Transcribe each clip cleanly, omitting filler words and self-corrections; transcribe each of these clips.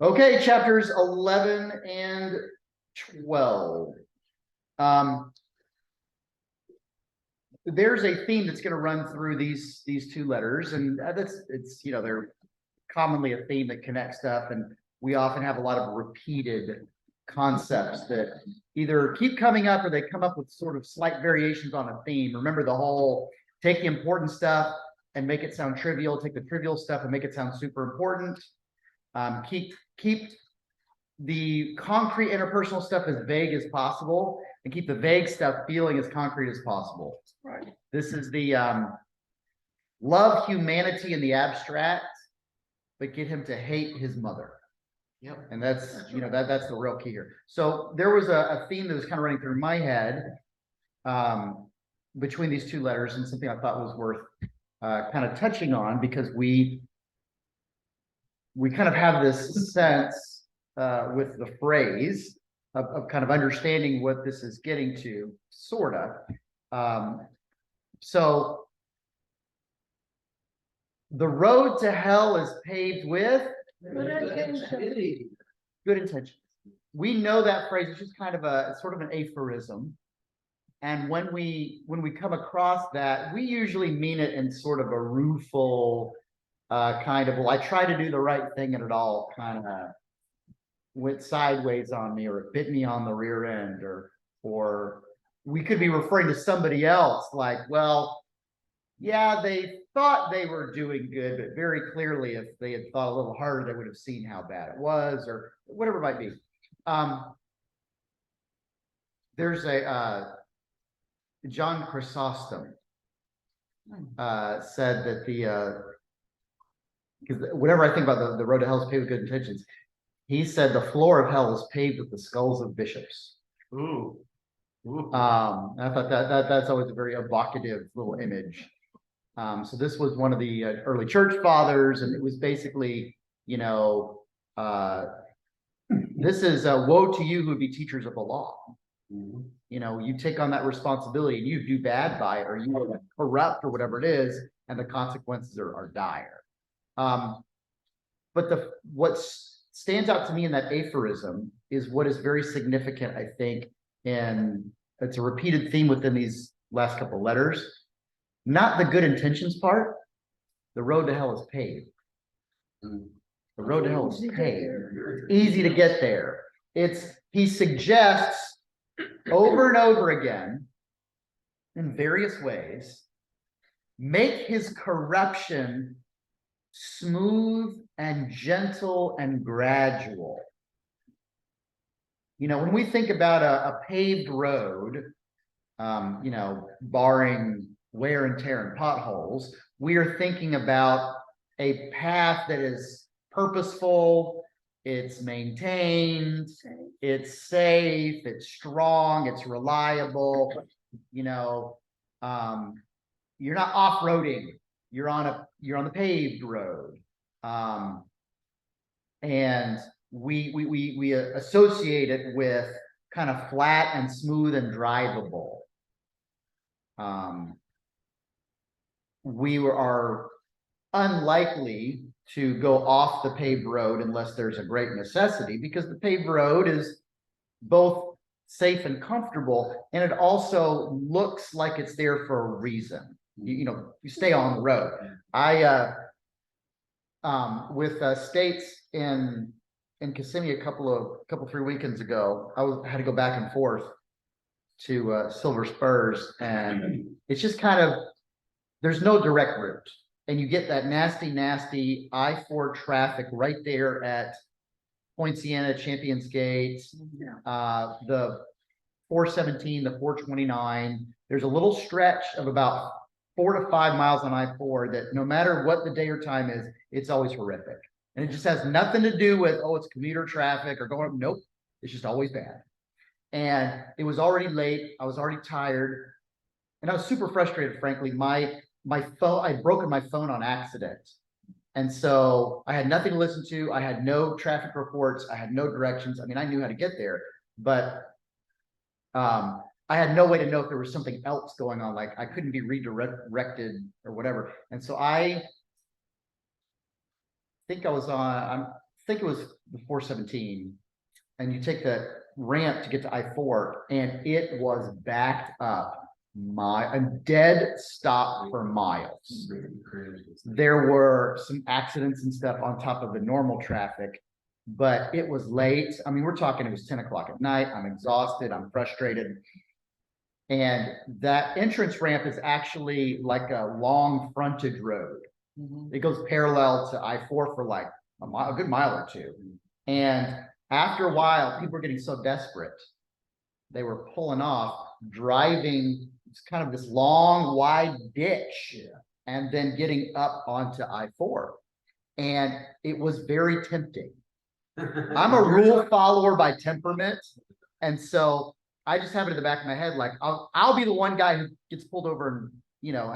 Okay, chapters 11 and 12. There's a theme that's going to run through these two letters, and they're commonly a theme that connects stuff, and we often have a lot of repeated concepts that either keep coming up or they come up with sort of slight variations on a theme. Remember the whole take the important stuff and make it sound trivial, take the trivial stuff and make it sound super important. Keep the concrete interpersonal stuff as vague as possible and keep the vague stuff feeling as concrete as possible. Right. This is the love humanity in the abstract, but get him to hate his mother. Yep. And that's that's the real key here. So there was a theme that was kind of running through my head between these two letters, and something I thought was worth kind of touching on, because we kind of have this sense with the phrase of kind of understanding what this is getting to, sort of. So the road to hell is paved with good intentions. We know that phrase. It's just kind of sort of an aphorism. And when we come across that, we usually mean it in sort of a rueful kind of, well, I try to do the right thing and it all kind of went sideways on me, or it bit me on the rear end, or we could be referring to somebody else like, well, yeah, they thought they were doing good, but very clearly, if they had thought a little harder, they would have seen how bad it was, or whatever it might be. There's a John Chrysostom said that because whenever I think about the road to hell is paved with good intentions, he said the floor of hell is paved with the skulls of bishops. Ooh. I thought that's always a very evocative little image. So this was one of the early church fathers, and it was basically, this is woe to you who would be teachers of the law. Mm-hmm. You take on that responsibility and you do bad by it, or you are corrupt, or whatever it is, and the consequences are dire. But what stands out to me in that aphorism is what is very significant, I think, and it's a repeated theme within these last couple of letters. Not the good intentions part. The road to hell is paved. The road to hell is paved. It's easy to get there. He suggests over and over again, in various ways, make his corruption smooth and gentle and gradual. When we think about a paved road, barring wear and tear and potholes, we are thinking about a path that is purposeful, it's maintained, it's safe, it's strong, it's reliable. You're not off-roading, you're on the paved road. And we associate it with kind of flat and smooth and drivable. We are unlikely to go off the paved road unless there's a great necessity, because the paved road is both safe and comfortable, and it also looks like it's there for a reason. You stay on the road. I with States in Kissimmee a couple 3 weekends ago, I had to go back and forth to Silver Spurs, and it's just kind of, there's no direct route, and you get that nasty I-4 traffic right there at Poinciana, Champions Gate, the 417, the 429. There's a little stretch of about 4 to 5 miles on I-4 that no matter what the day or time is, it's always horrific. And it just has nothing to do with, it's commuter traffic or going up. Nope. It's just always bad. And it was already late. I was already tired. And I was super frustrated, frankly. My phone, I'd broken my phone on accident. And so I had nothing to listen to. I had no traffic reports. I had no directions. I mean, I knew how to get there, but I had no way to know if there was something else going on. Like I couldn't be redirected or whatever. And so I think it was the 417 and you take the ramp to get to I-4 and it was backed up a dead stop for miles. There were some accidents and stuff on top of the normal traffic, but it was late. I mean, we're talking, it was 10 o'clock at night. I'm exhausted. I'm frustrated. And that entrance ramp is actually like a long frontage road. It goes parallel to I-4 for like a good mile or two. And after a while, people were getting so desperate, they were pulling off, driving it's kind of this long, wide ditch, and then getting up onto I-4. And it was very tempting. I'm a rule follower by temperament. And so I just have it in the back of my head, like, I'll be the one guy who gets pulled over and, you know,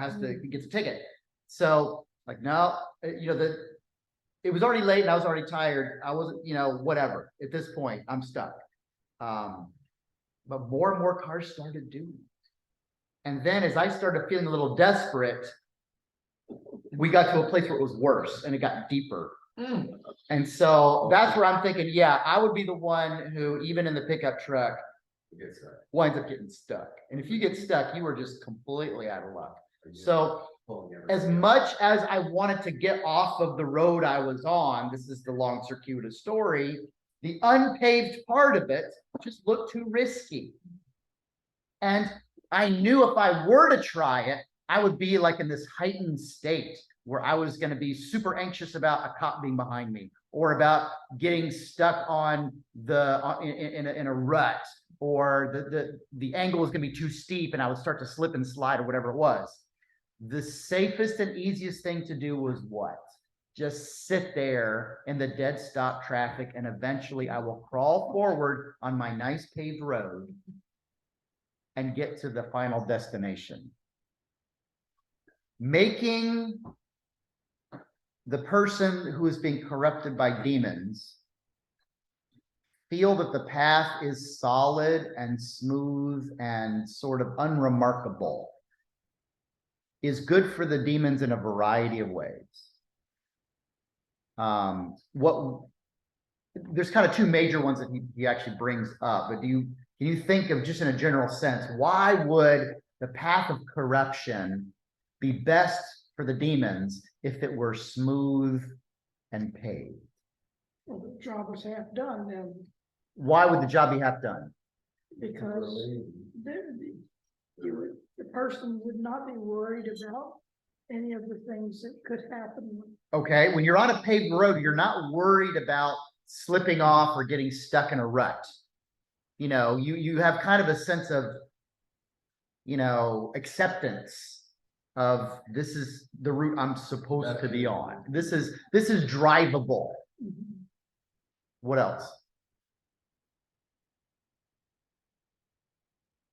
gets a ticket. So like, no, you know, it was already late and I was already tired. I wasn't, you know, whatever. At this point, I'm stuck. But more and more cars started doing it. And then as I started feeling a little desperate, we got to a place where it was worse and it got deeper. And so that's where I'm thinking, yeah, I would be the one who, even in the pickup truck, winds up getting stuck. And if you get stuck, you are just completely out of luck. So as much as I wanted to get off of the road I was on, this is the long circuitous story, the unpaved part of it just looked too risky. And I knew if I were to try it, I would be like in this heightened state where I was going to be super anxious about a cop being behind me, or about getting stuck on in a rut, or the angle was going to be too steep and I would start to slip and slide or whatever it was. The safest and easiest thing to do was what? Just sit there in the dead stop traffic, and eventually I will crawl forward on my nice paved road and get to the final destination. Making the person who is being corrupted by demons feel that the path is solid and smooth and sort of unremarkable is good for the demons in a variety of ways. There's kind of two major ones that he actually brings up, but can you think of, just in a general sense, why would the path of corruption be best for the demons if it were smooth and paved? Well, the job was half done then, Why would the job be half done? because the person would not be worried about any of the things that could happen. Okay, when you're on a paved road, you're not worried about slipping off or getting stuck in a rut. You know, you have kind of a sense of, you know, acceptance of, this is the route I'm supposed to be on. This is drivable. What else?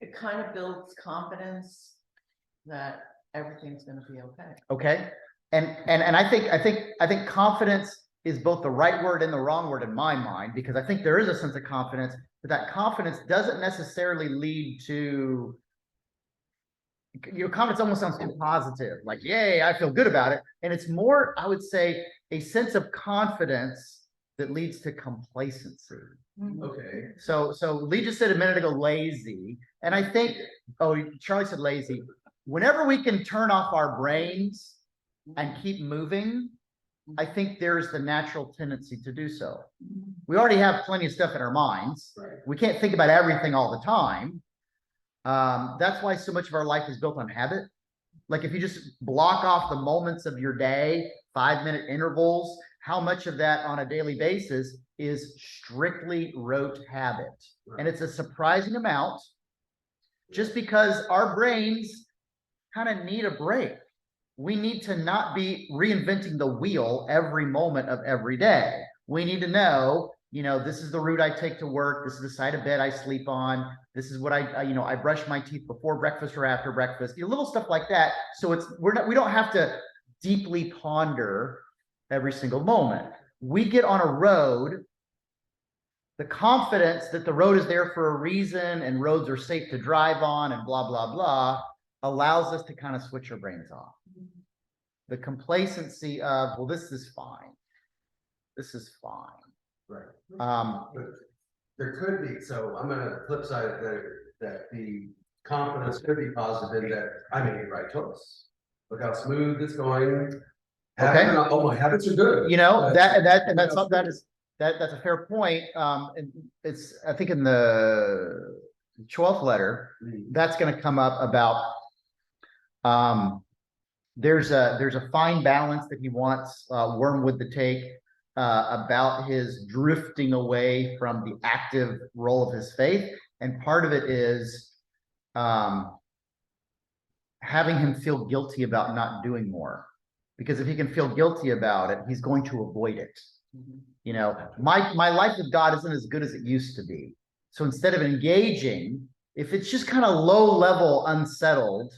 It kind of builds confidence that everything's going to be okay. Okay, and I think confidence is both the right word and the wrong word in my mind, because I think there is a sense of confidence, but that confidence doesn't necessarily lead to, you know, confidence almost sounds too positive, like, yay, I feel good about it. And it's more, I would say, a sense of confidence that leads to complacency. Okay. So Lee just said a minute ago, lazy. And I think, Charlie said lazy. Whenever we can turn off our brains and keep moving, I think there's the natural tendency to do so. We already have plenty of stuff in our minds. Right. We can't think about everything all the time. That's why so much of our life is built on habit. Like if you just block off the moments of your day, 5-minute intervals, how much of that on a daily basis is strictly rote habit? Right. And it's a surprising amount, just because our brains kind of need a break. We need to not be reinventing the wheel every moment of every day. We need to know, you know, this is the route I take to work. This is the side of bed I sleep on. This is what I brush my teeth before breakfast or after breakfast. You know, little stuff like that. So we don't have to deeply ponder every single moment. We get on a road, the confidence that the road is there for a reason and roads are safe to drive on and blah, blah, blah, allows us to kind of switch our brains off. The complacency of, well, this is fine. This is fine. Right. Um, There could be, so I'm gonna flip side of that the confidence could be positive in that I made the right choice. Look how smooth it's going. Okay. Oh, my habits are good. you know, But- that's that's a fair point. And it's, I think in the 12th letter, that's gonna come up about, there's a fine balance that he wants, Wormwood to take, about his drifting away from the active role of his faith. And part of it is, having him feel guilty about not doing more. Because if he can feel guilty about it, he's going to avoid it. You know, my life with God isn't as good as it used to be. So instead of engaging, if it's just kind of low level, unsettled,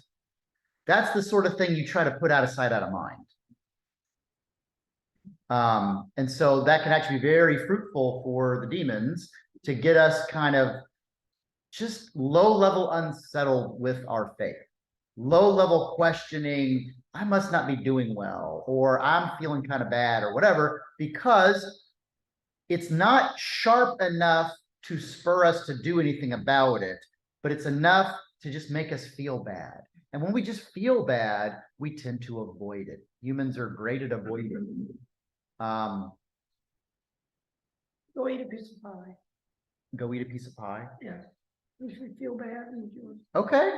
that's the sort of thing you try to put out of sight, out of mind. And so that can actually be very fruitful for the demons to get us kind of just low level unsettled with our faith. Low level questioning, I must not be doing well, or I'm feeling kind of bad, or whatever, because it's not sharp enough to spur us to do anything about it, but it's enough to just make us feel bad. And when we just feel bad, we tend to avoid it. Humans are great at avoiding. Go eat a piece of pie. Go eat a piece of pie. Yeah. If we feel bad and you Okay.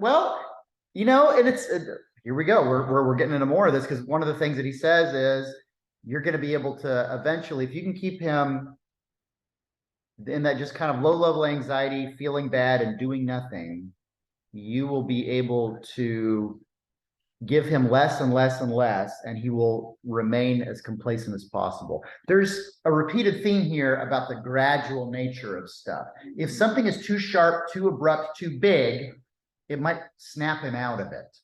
Well, you know, and it's here we go. We're getting into more of this, because one of the things that he says is you're going to be able to eventually, if you can keep him in that just kind of low level anxiety, feeling bad and doing nothing, you will be able to give him less and less and less, and he will remain as complacent as possible. There's a repeated theme here about the gradual nature of stuff. If something is too sharp, too abrupt, too big, it might snap him out of it.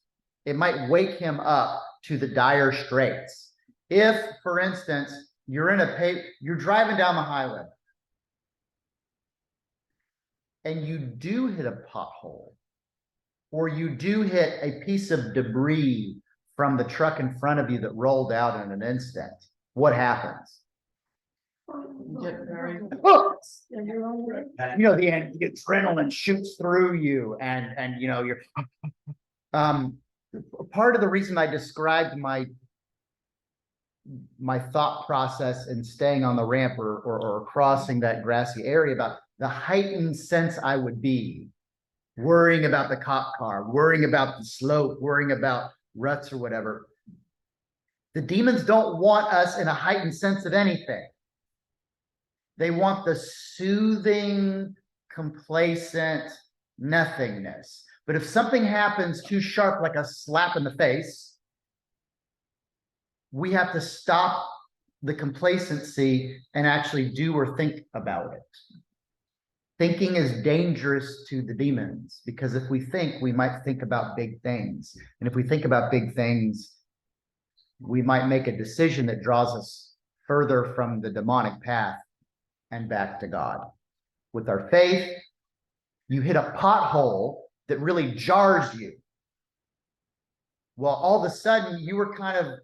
It might wake him up to the dire straits. If, for instance, you're driving down the highway and you do hit a pothole, or you do hit a piece of debris from the truck in front of you that rolled out in an instant, what happens? Get very, in your own way. You know, the adrenaline shoots through you, and you know, you're part of the reason I described my thought process in staying on the ramp or crossing that grassy area about the heightened sense I would be worrying about the cop car, worrying about the slope, worrying about ruts or whatever. The demons don't want us in a heightened sense of anything. They want the soothing, complacent nothingness. But if something happens too sharp, like a slap in the face, we have to stop the complacency and actually do or think about it. Thinking is dangerous to the demons, because if we think, we might think about big things. And if we think about big things, we might make a decision that draws us further from the demonic path and back to God. With our faith, you hit a pothole that really jars you. Well, all of a sudden, you were kind of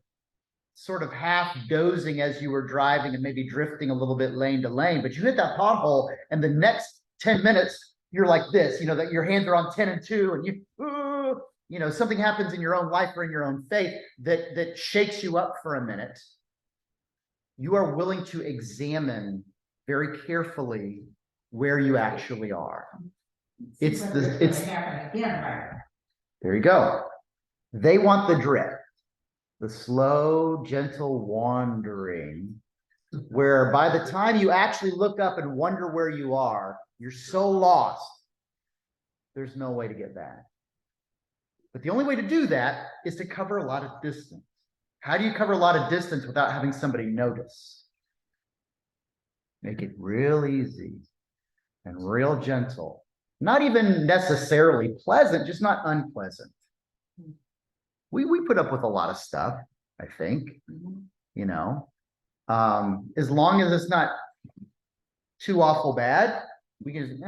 sort of half dozing as you were driving and maybe drifting a little bit lane to lane, but you hit that pothole, and the next 10 minutes, you're like this, you know, that your hands are on 10 and 2, and you know, something happens in your own life or in your own faith that shakes you up for a minute. You are willing to examine very carefully where you actually are. It's happen again, right? there you go. They want the drift, the slow, gentle wandering, where by the time you actually look up and wonder where you are, you're so lost, there's no way to get back. But the only way to do that is to cover a lot of distance. How do you cover a lot of distance without having somebody notice? Make it real easy and real gentle. Not even necessarily pleasant, just not unpleasant. We put up with a lot of stuff, I think, you know. As long as it's not too awful bad, we can just,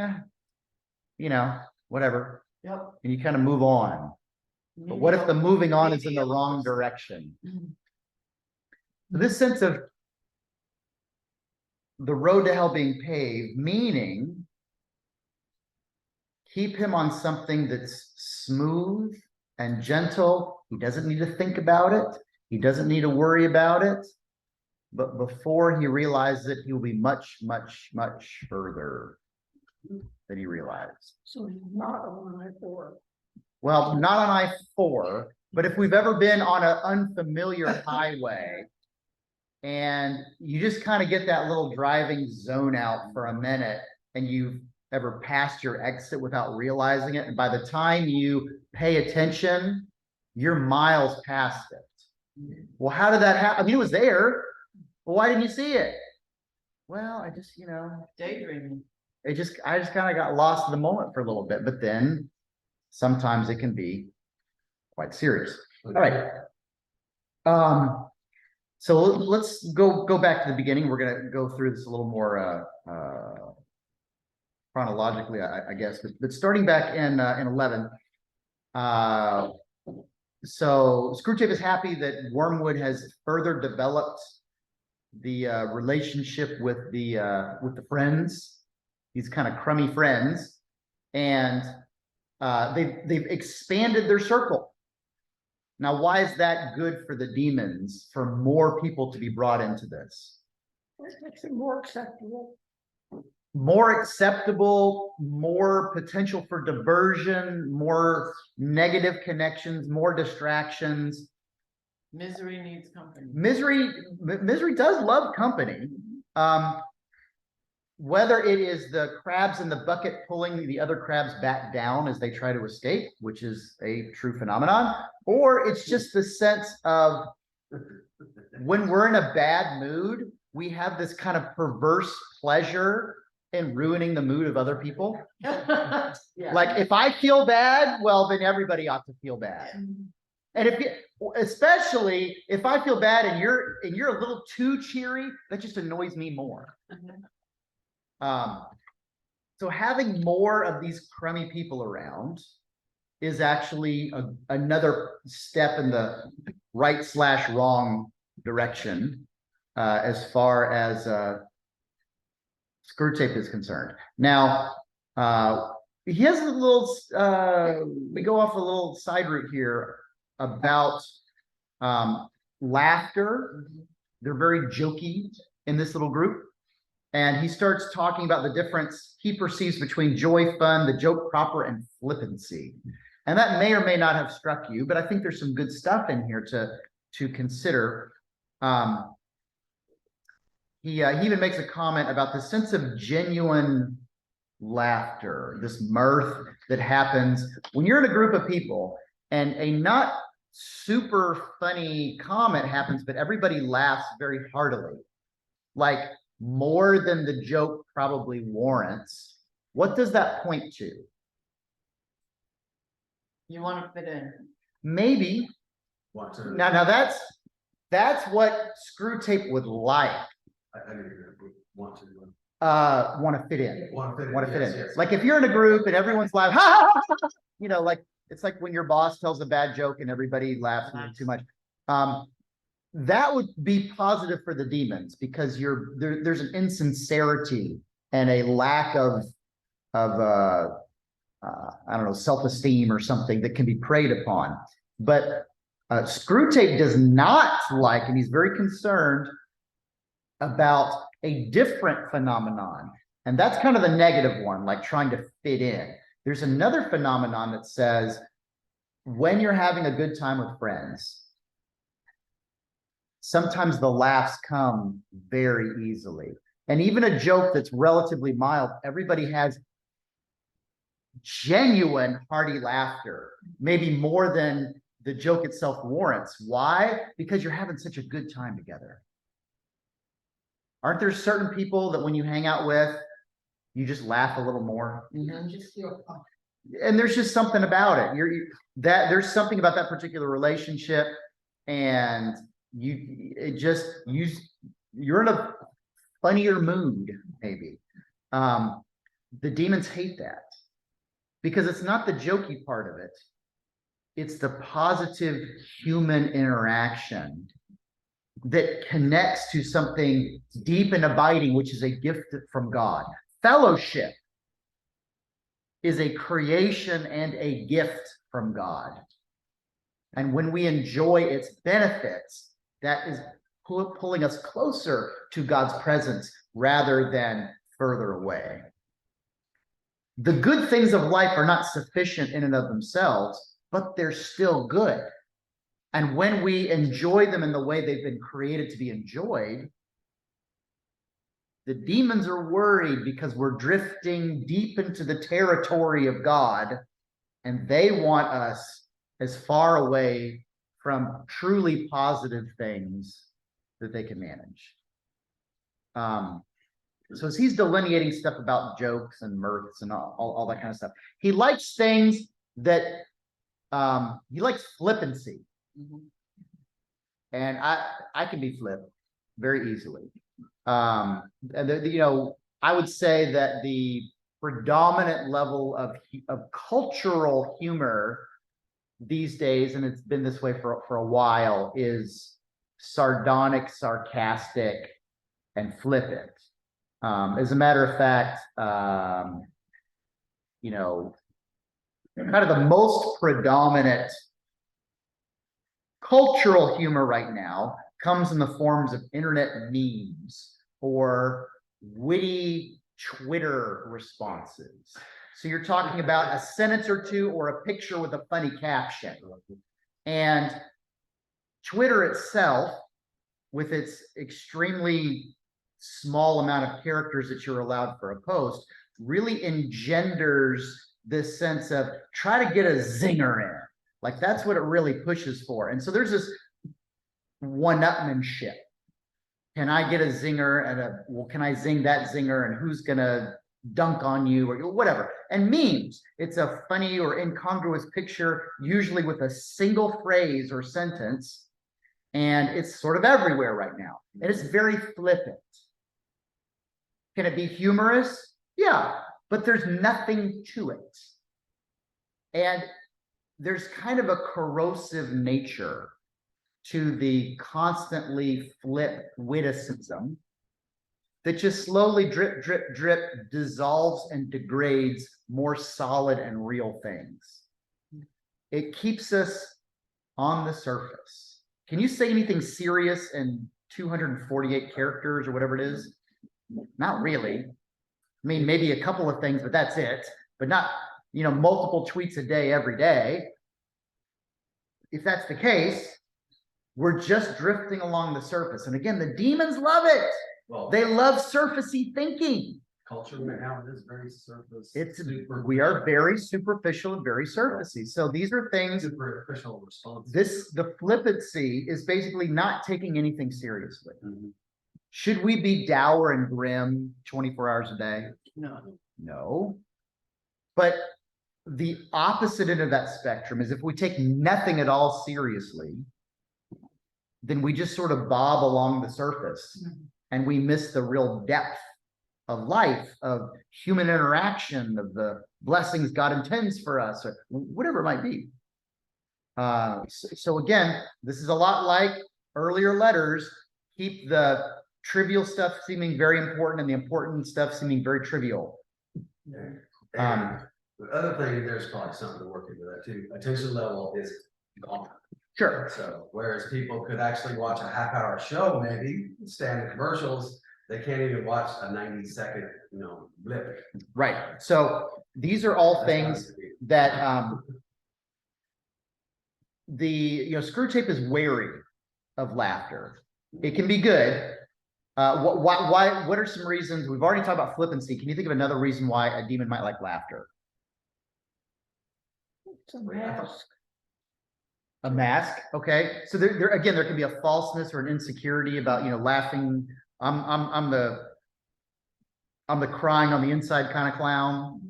you know, whatever. Yep. And you kind of move on. But what if the moving on is in the wrong direction? So this sense of the road to hell being paved, meaning keep him on something that's smooth and gentle. He doesn't need to think about it. He doesn't need to worry about it. But before he realizes it, he will be much, much, much further than he realized. So he's not on I-4. Well, not on I-4, but if we've ever been on an unfamiliar highway and you just kind of get that little driving zone out for a minute and you've ever passed your exit without realizing it, and by the time you pay attention, you're miles past it. Well, how did that happen? I mean, it was there. Well, why didn't you see it? Well, I just, Daydreaming. I just kind of got lost in the moment for a little bit, but then sometimes it can be quite serious. All right. So let's go back to the beginning. We're gonna go through this a little more chronologically, I guess, but starting back in 11. So Screwtape is happy that Wormwood has further developed the relationship with the friends, these kind of crummy friends, and they've expanded their circle. Now, why is that good for the demons, for more people to be brought into this? It makes it more acceptable. More acceptable, more potential for diversion, more negative connections, more distractions. Misery needs company. Misery does love company. Whether it is the crabs in the bucket pulling the other crabs back down as they try to escape, which is a true phenomenon, or it's just the sense of when we're in a bad mood, we have this kind of perverse pleasure in ruining the mood of other people. Yeah. Like if I feel bad, well, then everybody ought to feel bad. And especially if I feel bad and you're a little too cheery, that just annoys me more. So having more of these crummy people around is actually another step in the right/wrong direction as far as Screwtape is concerned. Now, he has a little, we go off a little side route here about laughter. They're very jokey in this little group. And he starts talking about the difference he perceives between joy, fun, the joke proper, and flippancy. And that may or may not have struck you, but I think there's some good stuff in here to consider. He even makes a comment about the sense of genuine laughter, this mirth that happens when you're in a group of people and a not super funny comment happens, but everybody laughs very heartily. Like, more than the joke probably warrants. What does that point to? You want to fit in. Maybe. Now that's what Screwtape would like. I know you're gonna want to. Want to fit in. Want to Want to fit in. yes. Like if you're in a group and everyone's laughing, ha, ha, ha, ha, like it's like when your boss tells a bad joke and everybody laughs too much. That would be positive for the demons because there's an insincerity and a lack of I don't know, self-esteem or something that can be preyed upon. But Screwtape does not like, and he's very concerned about a different phenomenon. And that's kind of the negative one, like trying to fit in. There's another phenomenon that says when you're having a good time with friends, sometimes the laughs come very easily. And even a joke that's relatively mild, everybody has genuine hearty laughter, maybe more than the joke itself warrants. Why? Because you're having such a good time together. Aren't there certain people that when you hang out with, you just laugh a little more? And there's just something about it. There's something about that particular relationship, and you're in a funnier mood, maybe. The demons hate that because it's not the jokey part of it. It's the positive human interaction that connects to something deep and abiding, which is a gift from God. Fellowship is a creation and a gift from God. And when we enjoy its benefits, that is pulling us closer to God's presence rather than further away. The good things of life are not sufficient in and of themselves, but they're still good. And when we enjoy them in the way they've been created to be enjoyed, the demons are worried because we're drifting deep into the territory of God, and they want us as far away from truly positive things that they can manage. So as he's delineating stuff about jokes and mirths and all that kind of stuff, he likes things that he likes flippancy. And I can be flip very easily. And I would say that the predominant level of cultural humor these days, and it's been this way for a while, is sardonic, sarcastic, and flippant. As a matter of fact, kind of the most predominant cultural humor right now comes in the forms of internet memes or witty Twitter responses. So you're talking about a sentence or two or a picture with a funny caption. And Twitter itself, with its extremely small amount of characters that you're allowed for a post, really engenders this sense of try to get a zinger in. Like that's what it really pushes for. And so there's this one-upmanship. Can I get a zinger and can I zing that zinger, and who's gonna dunk on you or whatever? And memes, it's a funny or incongruous picture, usually with a single phrase or sentence, and it's sort of everywhere right now. And it's very flippant. Can it be humorous? Yeah, but there's nothing to it. And there's kind of a corrosive nature to the constantly flip witticism that just slowly drip, drip, drip dissolves and degrades more solid and real things. It keeps us on the surface. Can you say anything serious in 248 characters or whatever it is? Not really. I mean, maybe a couple of things, but that's it. But not, multiple tweets a day, every day. If that's the case, we're just drifting along the surface. And again, the demons love it. Well, They love surfacey thinking. culture now is very surface. We are very superficial and very surfacey. So these are things. Superficial response. The flippancy is basically not taking anything seriously. Should we be dour and grim 24 hours a day? No. But the opposite end of that spectrum is if we take nothing at all seriously, then we just sort of bob along the surface and we miss the real depth of life, of human interaction, of the blessings God intends for us, or whatever it might be. So again, this is a lot like earlier letters. Keep the trivial stuff seeming very important and the important stuff seeming very trivial. The other thing, there's probably something to work into that too. Attention level is gone. Sure. So whereas people could actually watch a half-hour show, maybe stand the commercials, they can't even watch a 90-second, blip. Right. So these are all things that Screwtape is wary of laughter. It can be good. What are some reasons? We've already talked about flippancy. Can you think of another reason why a demon might like laughter? It's a mask. A mask. Okay. So there again, there can be a falseness or an insecurity about, laughing. I'm the crying on the inside kind of clown.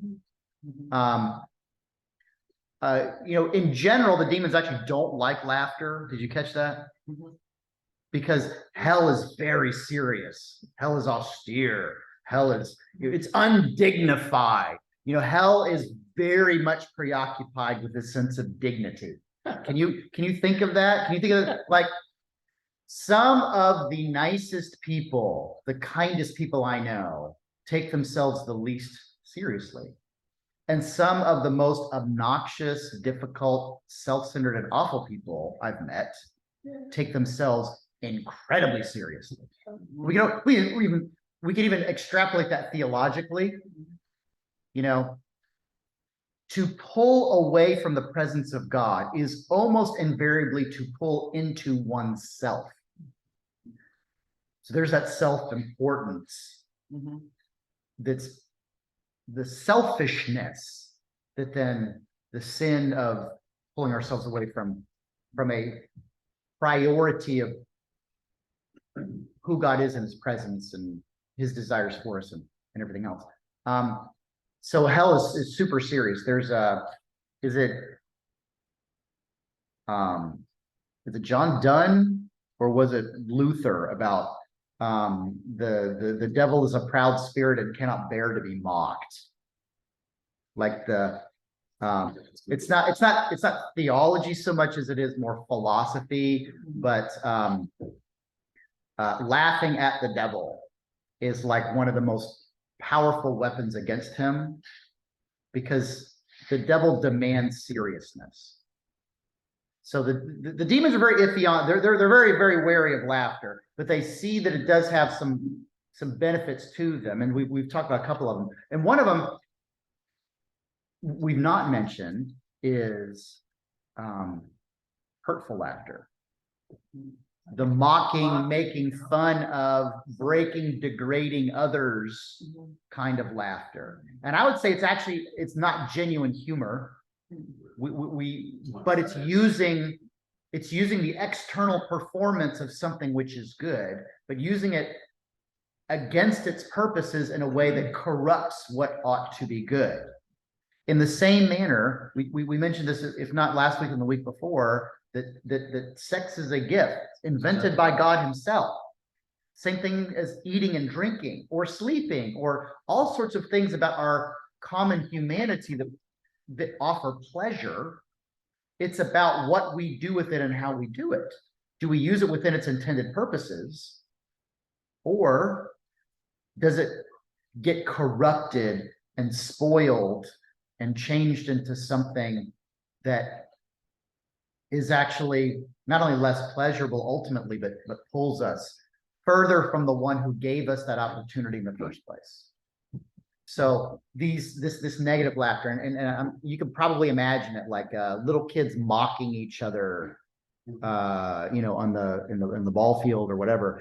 In general, the demons actually don't like laughter. Did you catch that? Because hell is very serious. Hell is austere. Hell is, it's undignified. Hell is very much preoccupied with a sense of dignity. Can you think of that? Can you think of it like Some of the nicest people, the kindest people I know, take themselves the least seriously. And some of the most obnoxious, difficult, self-centered, and awful people I've met take themselves incredibly seriously. We can even extrapolate that theologically. You know, to pull away from the presence of God is almost invariably to pull into oneself. So there's that self-importance. That's the selfishness that then the sin of pulling ourselves away from a priority of who God is in his presence and his desires for us and everything else. So hell is super serious. There's is it John Donne or was it Luther about the devil is a proud spirit and cannot bear to be mocked. Like it's not theology so much as it is more philosophy, but laughing at the devil is like one of the most powerful weapons against him, because the devil demands seriousness. So the demons are very iffy on, they're very, very wary of laughter, but they see that it does have some benefits to them. And we've talked about a couple of them. And one of them we've not mentioned is hurtful laughter. The mocking, making fun of, breaking, degrading others kind of laughter. And I would say it's not genuine humor. But it's using the external performance of something which is good, but using it against its purposes in a way that corrupts what ought to be good. In the same manner, we mentioned this, if not last week and the week before, that sex is a gift invented by God himself. Same thing as eating and drinking or sleeping or all sorts of things about our common humanity that offer pleasure. It's about what we do with it and how we do it. Do we use it within its intended purposes, or does it get corrupted and spoiled and changed into something that is actually not only less pleasurable ultimately, but pulls us further from the one who gave us that opportunity in the first place? So this negative laughter, and you can probably imagine it like little kids mocking each other, in the ball field or whatever.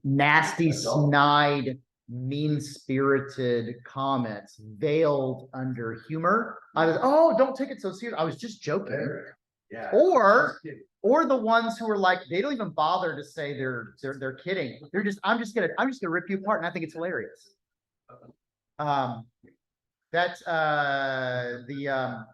Nasty, snide, mean-spirited comments veiled under humor. Don't take it so serious. I was just joking. Yeah. Or the ones who are like, they don't even bother to say they're kidding. They're just, I'm just gonna rip you apart, and I think it's hilarious. That's the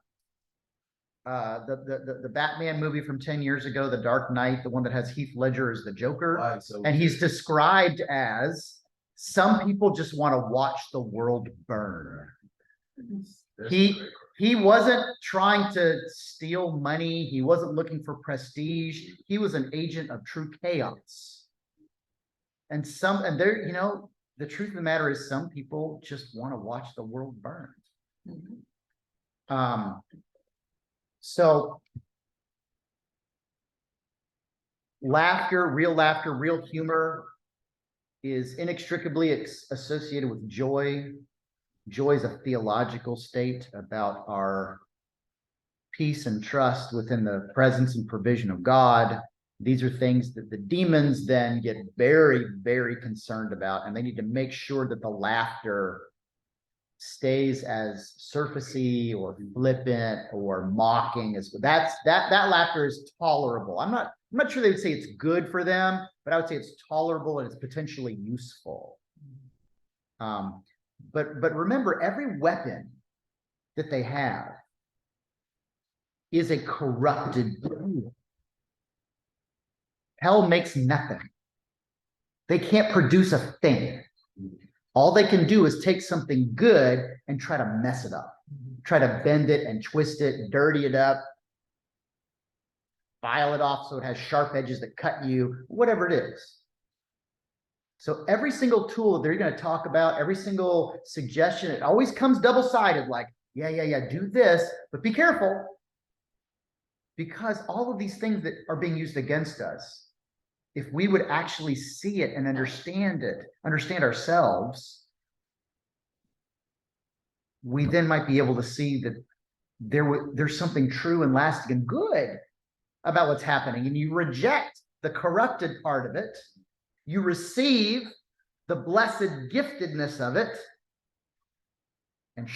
Batman movie from 10 years ago, The Dark Knight, the one that has Heath Ledger as the Joker. And he's described as, some people just want to watch the world burn. He wasn't trying to steal money. He wasn't looking for prestige. He was an agent of true chaos. And there, the truth of the matter is, some people just want to watch the world burn. So laughter, real humor is inextricably associated with joy. Joy is a theological state about our peace and trust within the presence and provision of God. These are things that the demons then get very, very concerned about, and they need to make sure that the laughter stays as surfacey or flippant or mocking. That laughter is tolerable. I'm not sure they would say it's good for them, but I would say it's tolerable and it's potentially useful. But remember, every weapon that they have is a corrupted tool. Hell makes nothing. They can't produce a thing. All they can do is take something good and try to mess it up, try to bend it and twist it, dirty it up. file it off so it has sharp edges that cut you, whatever it is. So every single tool that they're going to talk about, every single suggestion, it always comes double-sided, like, yeah, do this, but be careful. Because all of these things that are being used against us, if we would actually see it and understand ourselves, we then might be able to see that there's something true and lasting and good about what's happening. And you reject the corrupted part of it. You receive the blessed giftedness of it. And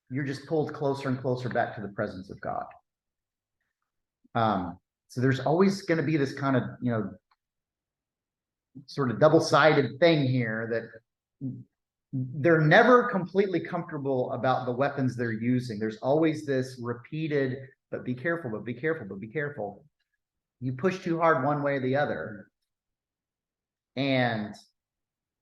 you're just pulled closer and closer back to the presence of God. So there's always going to be this kind of, sort of double-sided thing here that they're never completely comfortable about the weapons they're using. There's always this repeated, but be careful, but be careful, but be careful. You push too hard one way or the other. And,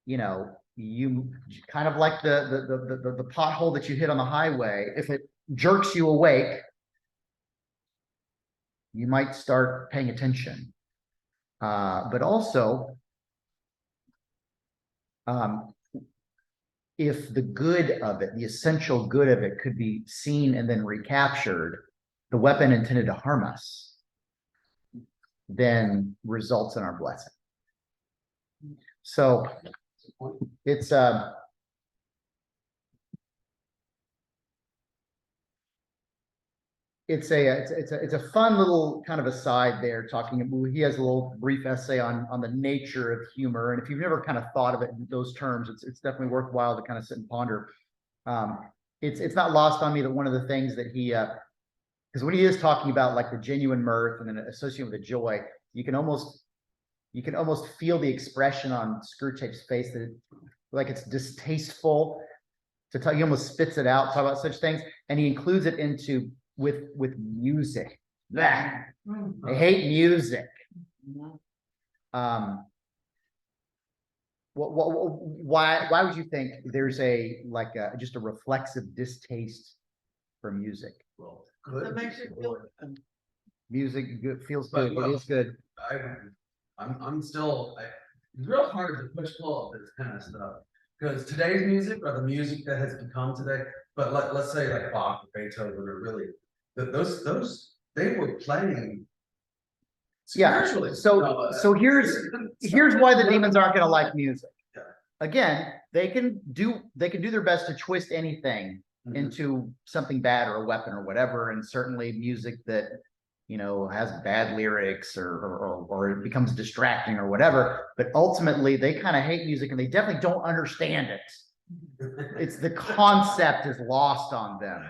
you kind of like the pothole that you hit on the highway, if it jerks you awake, you might start paying attention. But also, if the good of it, the essential good of it could be seen and then recaptured, the weapon intended to harm us then results in our blessing. So it's a fun little kind of aside there talking. He has a little brief essay on the nature of humor, and if you've never kind of thought of it in those terms, it's definitely worthwhile to kind of sit and ponder. It's not lost on me that one of the things that he because when he is talking about like the genuine mirth and then associated with the joy, you can almost feel the expression on Screwtape's face that like it's distasteful to tell. He almost spits it out, talk about such things, and he includes it into with music. Blah. I hate music. Why would you think there's just a reflexive distaste for music? Well, That makes you feel good. Music feels good. It is good. I'm still it's real hard to push pull of this kind of stuff because today's music or the music that has become today. But let's say like Bach or Beethoven or really those they were playing spiritually. So here's why the demons aren't going to like music. Yeah. Again, they can do their best to twist anything into something bad or a weapon or whatever, and certainly music that has bad lyrics or it becomes distracting or whatever. But ultimately, they kind of hate music and they definitely don't understand it. It's the concept is lost on them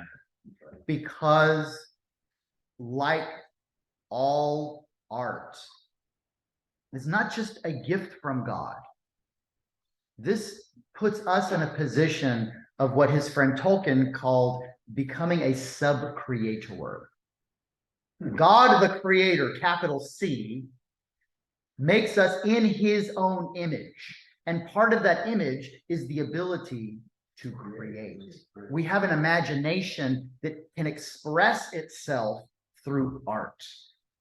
because, like all art, it's not just a gift from God. This puts us in a position of what his friend Tolkien called becoming a sub-creator. God, the creator, capital C, makes us in his own image. And part of that image is the ability to create. We have an imagination that can express itself through art.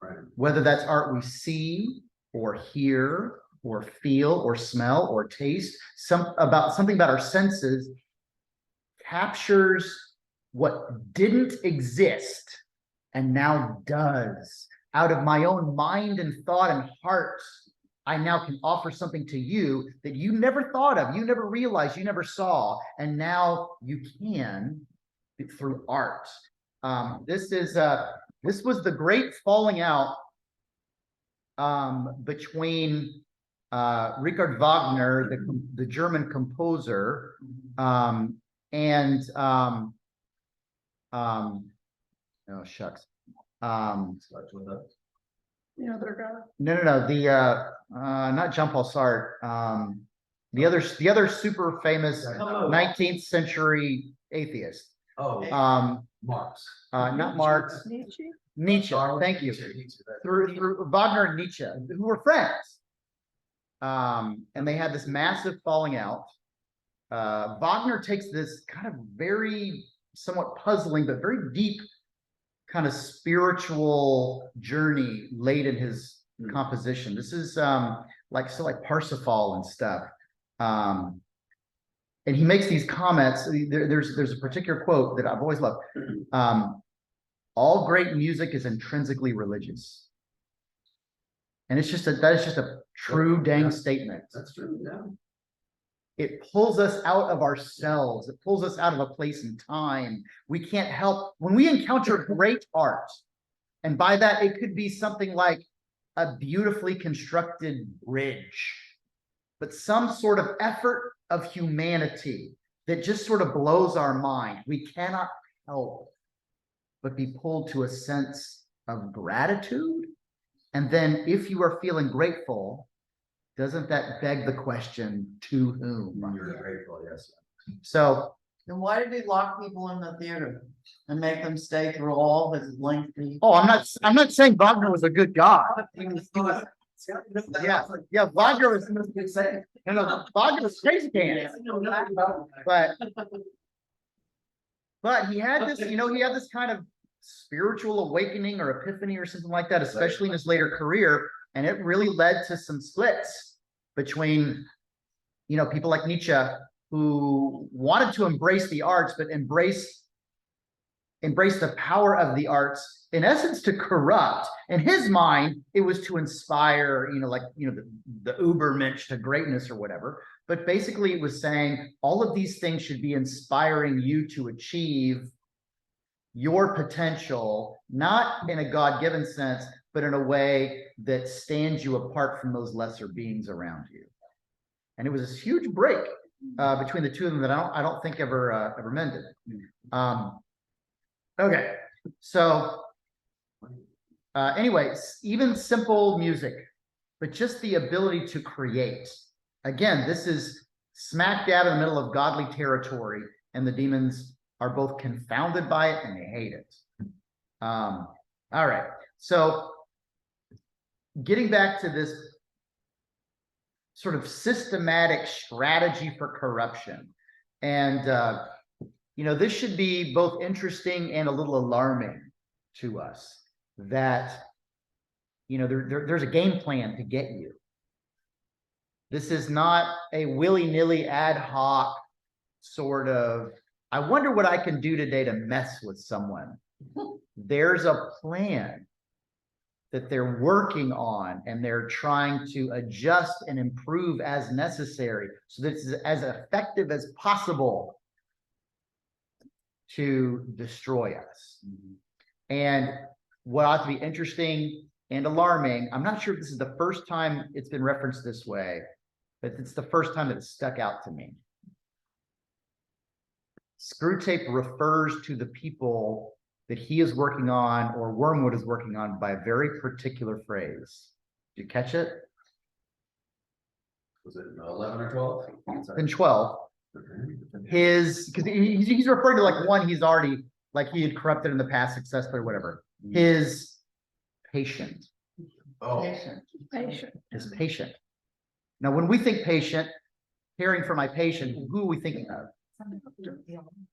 Right. Whether that's art we see or hear or feel or smell or taste, something about our senses captures what didn't exist and now does. Out of my own mind and thought and heart, I now can offer something to you that you never thought of, you never realized, you never saw, and now you can through art. This was the great falling out between Richard Wagner, the German composer, and oh shucks. The other guy. No. The not Jean-Paul Sartre. The other super famous 19th century atheist. Oh, Marx. Not Marx. Nietzsche. Thank you. Through Wagner and Nietzsche, who were friends. And they had this massive falling out. Wagner takes this kind of very somewhat puzzling but very deep kind of spiritual journey late in his composition. This is like Parsifal and stuff. And he makes these comments. There's a particular quote that I've always loved. All great music is intrinsically religious. And that is just a true dang statement. That's true, yeah. It pulls us out of ourselves. It pulls us out of a place and time. We can't help when we encounter great art. And by that, it could be something like a beautifully constructed bridge, but some sort of effort of humanity that just sort of blows our mind. We cannot help but be pulled to a sense of gratitude. And then if you are feeling grateful, doesn't that beg the question, to whom? You're grateful, yes. So Then why did he lock people in the theater and make them stay through all his lengthy? oh, I'm not saying Wagner was a good God. Yeah, Wagner was Wagner was crazy pants. But he had this, he had this kind of spiritual awakening or epiphany or something like that, especially in his later career. And it really led to some splits between, people like Nietzsche who wanted to embrace the arts, but embrace the power of the arts, in essence, to corrupt. In his mind, it was to inspire, the Ubermensch to greatness or whatever. But basically, it was saying all of these things should be inspiring you to achieve your potential, not in a God-given sense, but in a way that stands you apart from those lesser beings around you. And it was this huge break between the two of them that I don't think ever mended. Okay, so anyways, even simple music, but just the ability to create. Again, this is smack dab in the middle of godly territory, and the demons are both confounded by it and they hate it. All right, so getting back to this sort of systematic strategy for corruption. And, this should be both interesting and a little alarming to us that, there's a game plan to get you. This is not a willy-nilly ad hoc sort of, I wonder what I can do today to mess with someone. There's a plan that they're working on, and they're trying to adjust and improve as necessary so that it's as effective as possible to destroy us. And what ought to be interesting and alarming, I'm not sure if this is the first time it's been referenced this way, but it's the first time that it stuck out to me. Screwtape refers to the people that he is working on, or Wormwood is working on, by a very particular phrase. Did you catch it? Was it 11 or 12? In 12. Because he's referring to like one he's already, like he had corrupted in the past successfully or whatever. His patient. Oh. His patient. Now, when we think patient, caring for my patient, who are we thinking of?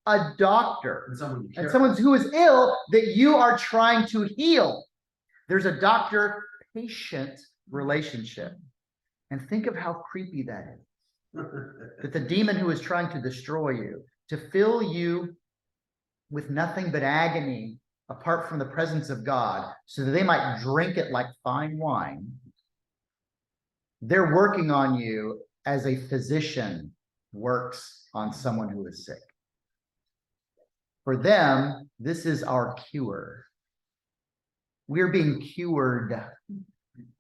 A doctor. And someone who is ill that you are trying to heal. There's a doctor-patient relationship. And think of how creepy that is. That the demon who is trying to destroy you, to fill you with nothing but agony apart from the presence of God, so that they might drink it like fine wine. They're working on you as a physician works on someone who is sick. For them, this is our cure. We're being cured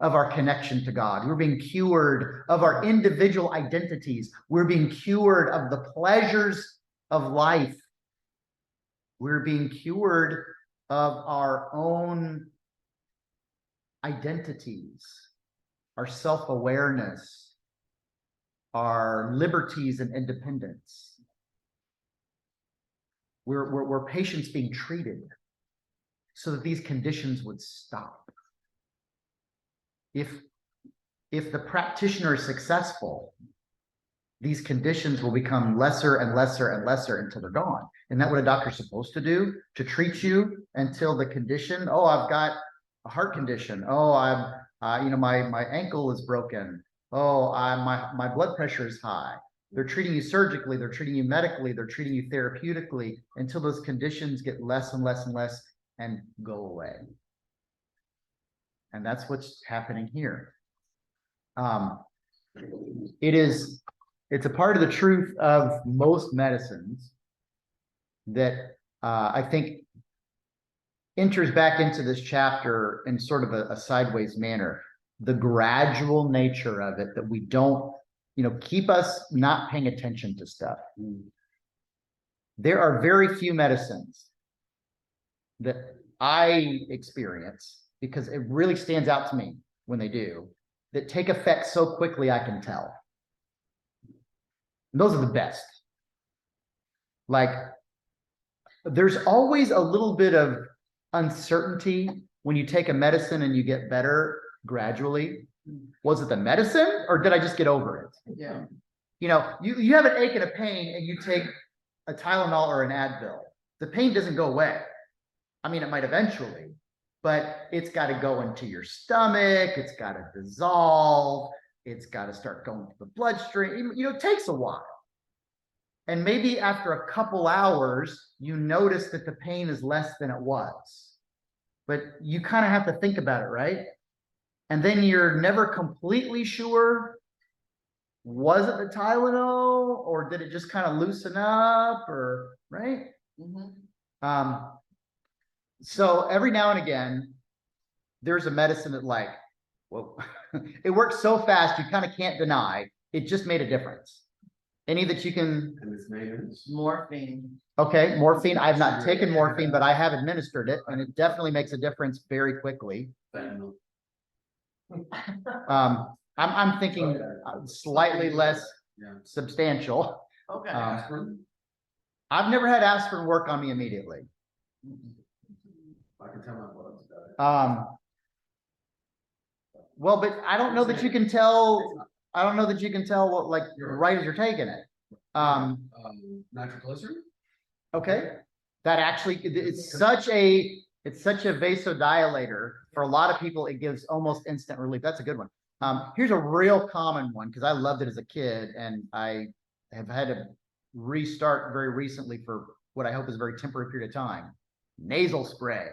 of our connection to God. We're being cured of our individual identities. We're being cured of the pleasures of life. We're being cured of our own identities, our self-awareness, our liberties and independence. We're patients being treated so that these conditions would stop. If the practitioner is successful, these conditions will become lesser and lesser and lesser until they're gone. Isn't that what a doctor's supposed to do? To treat you until the condition, oh, I've got a heart condition. Oh, my ankle is broken. Oh, my blood pressure is high. They're treating you surgically, they're treating you medically, they're treating you therapeutically until those conditions get less and less and less and go away. And that's what's happening here. It's a part of the truth of most medicines that I think enters back into this chapter in sort of a sideways manner. The gradual nature of it, that we don't, keep us not paying attention to stuff. There are very few medicines that I experience, because it really stands out to me when they do, that take effect so quickly I can tell. And those are the best. Like, there's always a little bit of uncertainty when you take a medicine and you get better gradually. Was it the medicine, or did I just get over it? Yeah. You have an ache and a pain and you take a Tylenol or an Advil. The pain doesn't go away. I mean, it might eventually, but it's got to go into your stomach. It's got to dissolve. It's got to start going to the bloodstream. It takes a while. And maybe after a couple hours, you notice that the pain is less than it was. But you kind of have to think about it, right? And then you're never completely sure, was it the Tylenol, or did it just kind of loosen up, or right? So every now and again, there's a medicine that whoa, it works so fast you kind of can't deny it just made a difference. Any that you can? And his name is? Morphine. Okay, morphine. I've not taken morphine, but I have administered it, and it definitely makes a difference very quickly. Fentanyl. I'm thinking slightly less substantial. Okay. Aspirin? I've never had aspirin work on me immediately. I can tell my blood's got it. Well, but I don't know that you can tell. I don't know that you can tell what, right as you're taking it. Nitroglycerin? Okay. That actually, it's such a vasodilator. For a lot of people, it gives almost instant relief. That's a good one. Here's a real common one, because I loved it as a kid, and I have had to restart very recently for what I hope is a very temporary period of time. Nasal spray.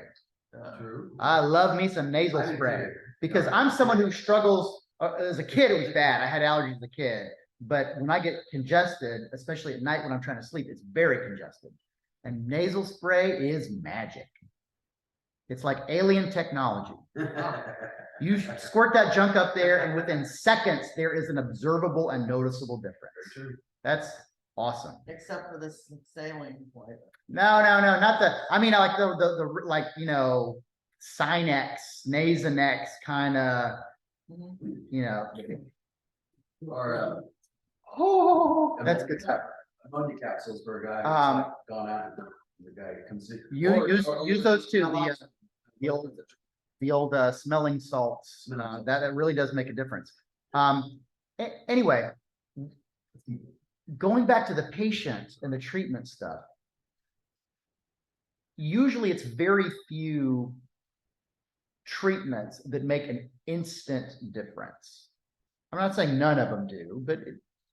True. I love me some nasal spray, because I'm someone who struggles. As a kid, it was bad. I had allergies as a kid. But when I get congested, especially at night when I'm trying to sleep, it's very congested. And nasal spray is magic. It's like alien technology. You squirt that junk up there, and within seconds, there is an observable and noticeable difference. That's awesome. Except for this saline flavor. No, not the. I mean, like the Sinex, Nasonex kind of. Or That's good stuff. ammonia capsules for a guy who's gone out. The guy comes in. Use those too. The old smelling salts. That really does make a difference. Anyway, going back to the patient and the treatment stuff. Usually, it's very few treatments that make an instant difference. I'm not saying none of them do, but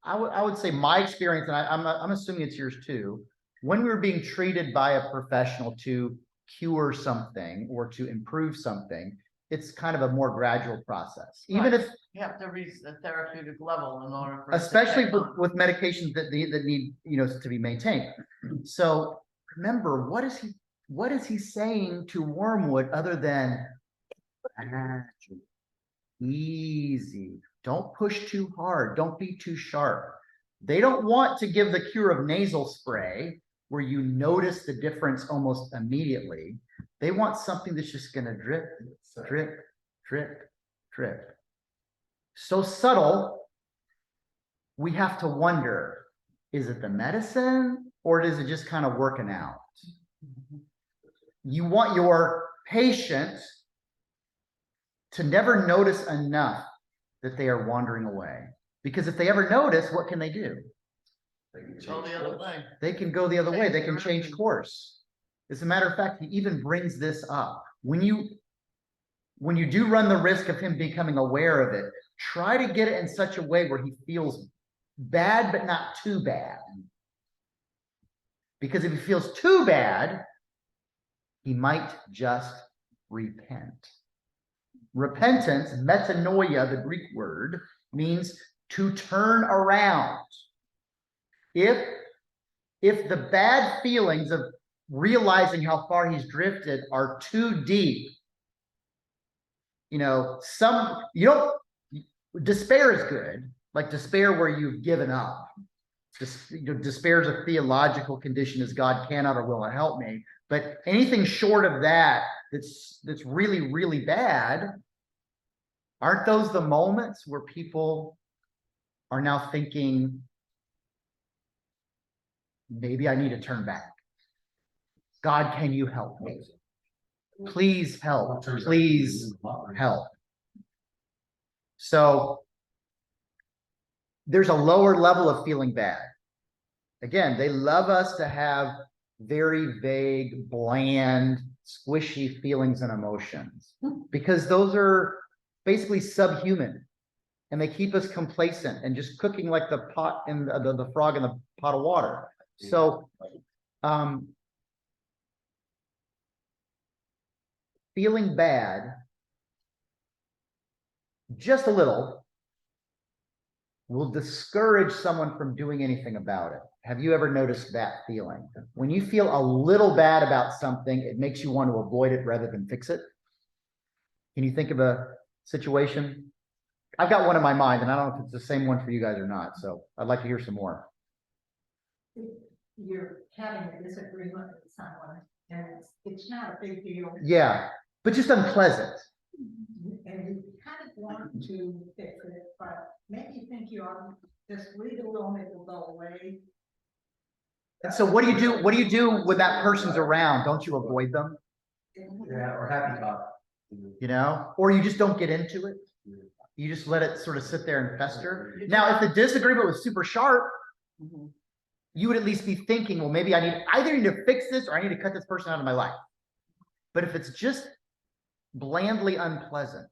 I would say my experience, and I'm assuming it's yours too, when we were being treated by a professional to cure something or to improve something, it's kind of a more gradual process. Even if you have to reach the therapeutic level in order for especially with medications that need to be maintained. So remember, what is he saying to Wormwood other than easy? Don't push too hard. Don't be too sharp. They don't want to give the cure of nasal spray where you notice the difference almost immediately. They want something that's just going to drip, drip, drip, drip. So subtle, we have to wonder, is it the medicine or is it just kind of working out? You want your patient to never notice enough that they are wandering away. Because if they ever notice, what can they do? Go the other way. They can go the other way. They can Change change direction. course. As a matter of fact, he even brings this up. When you do run the risk of him becoming aware of it, try to get it in such a way where he feels bad, but not too bad. Because if he feels too bad, he might just repent. Repentance, metanoia, the Greek word, means to turn around. If the bad feelings of realizing how far he's drifted are too deep, despair is good, like despair where you've given up. Despair is a theological condition, as God cannot or will not help me. But anything short of that, that's really, really bad, aren't those the moments where people are now thinking, maybe I need to turn back? God, can you help me? Please help. Please help. So there's a lower level of feeling bad. Again, they love us to have very vague, bland, squishy feelings and emotions, because those are basically subhuman, and they keep us complacent and just cooking like the pot and the frog in the pot of water. So feeling bad just a little will discourage someone from doing anything about it. Have you ever noticed that feeling? When you feel a little bad about something, it makes you want to avoid it rather than fix it. Can you think of a situation? I've got one in my mind, and I don't know if it's the same one for you guys or not, so I'd like to hear some more. You're having a disagreement with someone, and it's not a big deal. Yeah, but just unpleasant. And you kind of want to fix it, but maybe you think you ought to just leave it alone, it will go away. And so what do you do? What do you do when that person's around? Don't you avoid them? Yeah, or happy talk. Or you just don't get into it. You just let it sort of sit there and fester. Now, if the disagreement was super sharp, you would at least be thinking, well, maybe I either need to fix this or I need to cut this person out of my life. But if it's just blandly unpleasant,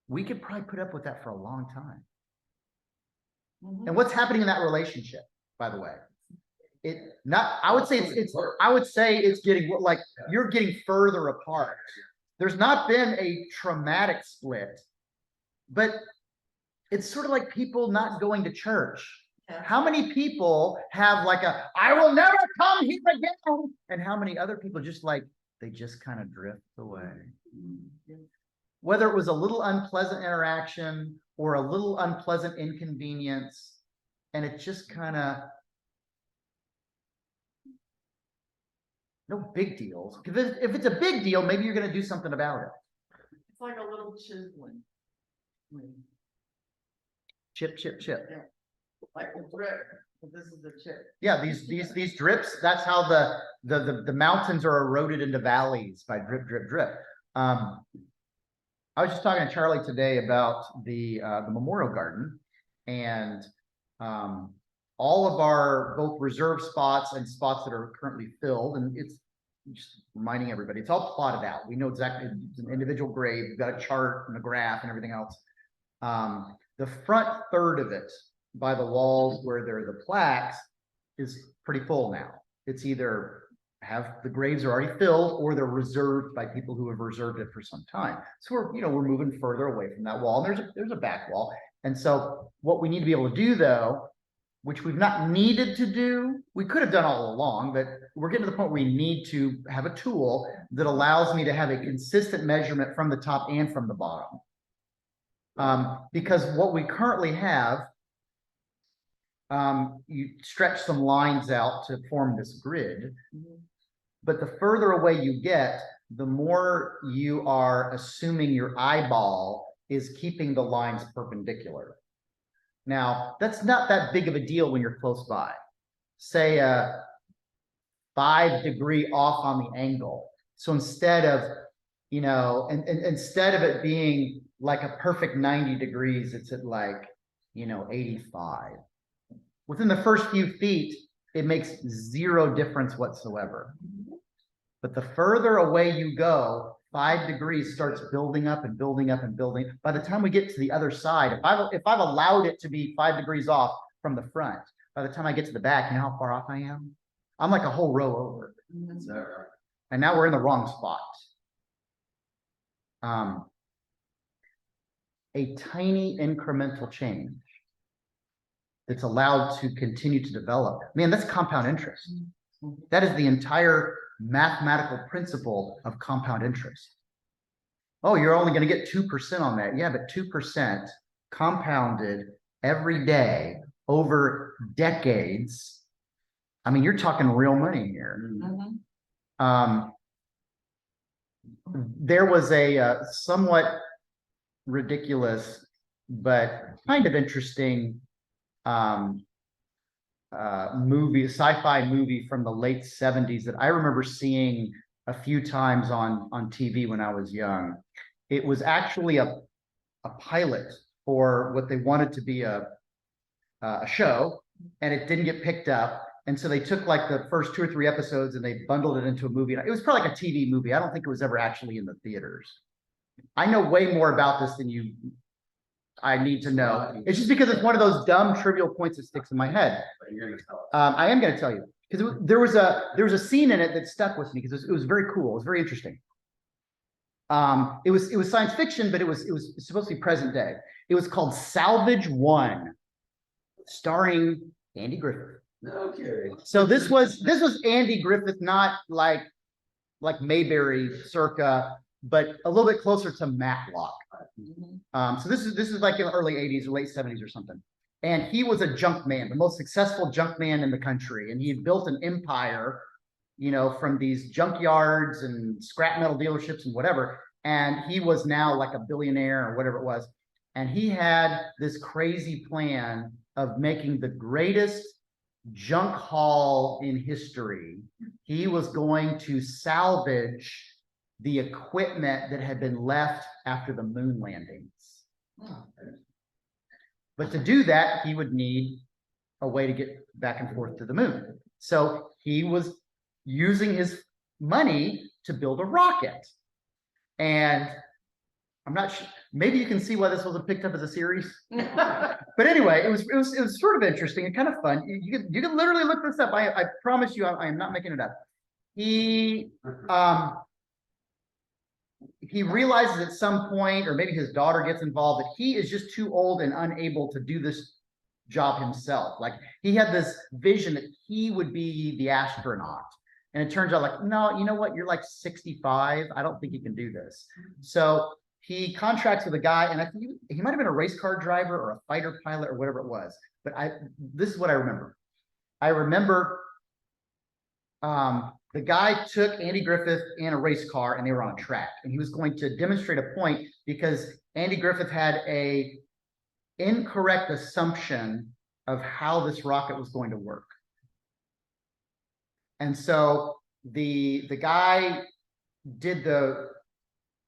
we could probably put up with that for a long time. And what's happening in that relationship, by the way? I would say it's getting like you're getting further apart. There's not been a traumatic split, but it's sort of like people not going to church. Yeah. How many people have like I will never come here again? And how many other people just like, they just kind of drift away? Whether it was a little unpleasant interaction or a little unpleasant inconvenience, and it just kind of, no big deals. If it's a big deal, maybe you're going to do something about it. It's like a little chiseling. Chip, chip, chip. Yeah. Like a drip, but this is a chip. Yeah, these drips. That's how the mountains are eroded into valleys by drip, drip, drip. I was just talking to Charlie today about the Memorial Garden, and all of our both reserve spots and spots that are currently filled, and it's just reminding everybody, it's all plotted out. We know exactly, it's an individual grave. We've got a chart and a graph and everything else. The front third of it, by the walls where there are the plaques, is pretty full now. It's either the graves are already filled or they're reserved by people who have reserved it for some time. So we're moving further away from that wall. And there's a back wall. And so what we need to be able to do, though, which we've not needed to do, we could have done all along, but we're getting to the point where we need to have a tool that allows me to have a consistent measurement from the top and from the bottom. Because what we currently have, you stretch some lines out to form this grid, but the further away you get, the more you are assuming your eyeball is keeping the lines perpendicular. Now, that's not that big of a deal when you're close by. Say a 5 degree off on the angle. So instead of, instead of it being like a perfect 90 degrees, it's at like, 85. Within the first few feet, it makes zero difference whatsoever. But the further away you go, 5 degrees starts building up and building up and building. By the time we get to the other side, if I've allowed it to be 5 degrees off from the front, by the time I get to the back, you know how far off I am? I'm like a whole row over. Is that right? And now we're in the wrong spot. A tiny incremental change that's allowed to continue to develop. Man, that's compound interest. That is the entire mathematical principle of compound interest. Oh, you're only going to get 2% on that. Yeah, but 2% compounded every day over decades. I mean, you're talking real money here. There was a somewhat ridiculous but kind of interesting sci-fi movie from the late 70s that I remember seeing a few times on TV when I was young. It was actually a pilot for what they wanted to be a show, and it didn't get picked up. And so they took like the first 2 or 3 episodes and they bundled it into a movie. It was probably like a TV movie. I don't think it was ever actually in the theaters. I know way more about this than I need to know. It's just because it's one of those dumb trivial points that sticks in my head. But you're gonna tell us. I am going to tell you because there was a scene in it that stuck with me because it was very cool. It was very interesting. It was science fiction, but it was supposed to be present day. It was called Salvage One, starring Andy Griffith. Okay. So this was Andy Griffith, not like Mayberry circa, but a little bit closer to Matlock. So this is like in the early 80s or late 70s or something. And he was a junk man, the most successful junk man in the country. And he had built an empire, from these junkyards and scrap metal dealerships and whatever. And he was now like a billionaire or whatever it was. And he had this crazy plan of making the greatest junk haul in history. He was going to salvage the equipment that had been left after the moon landings. But to do that, he would need a way to get back and forth to the moon. So he was using his money to build a rocket. And I'm not sure, maybe you can see why this wasn't picked up as a series. But anyway, it was sort of interesting and kind of fun. You can literally look this up. I promise you, I am not making it up. He realizes at some point, or maybe his daughter gets involved, that he is just too old and unable to do this job himself. Like he had this vision that he would be the astronaut. And it turns out like, no, you know what? You're like 65. I don't think you can do this. So he contracts with a guy, and I think he might have been a race car driver or a fighter pilot or whatever it was. But this is what I remember. I remember the guy took Andy Griffith in a race car and they were on a track, and he was going to demonstrate a point because Andy Griffith had a incorrect assumption of how this rocket was going to work. And so the guy did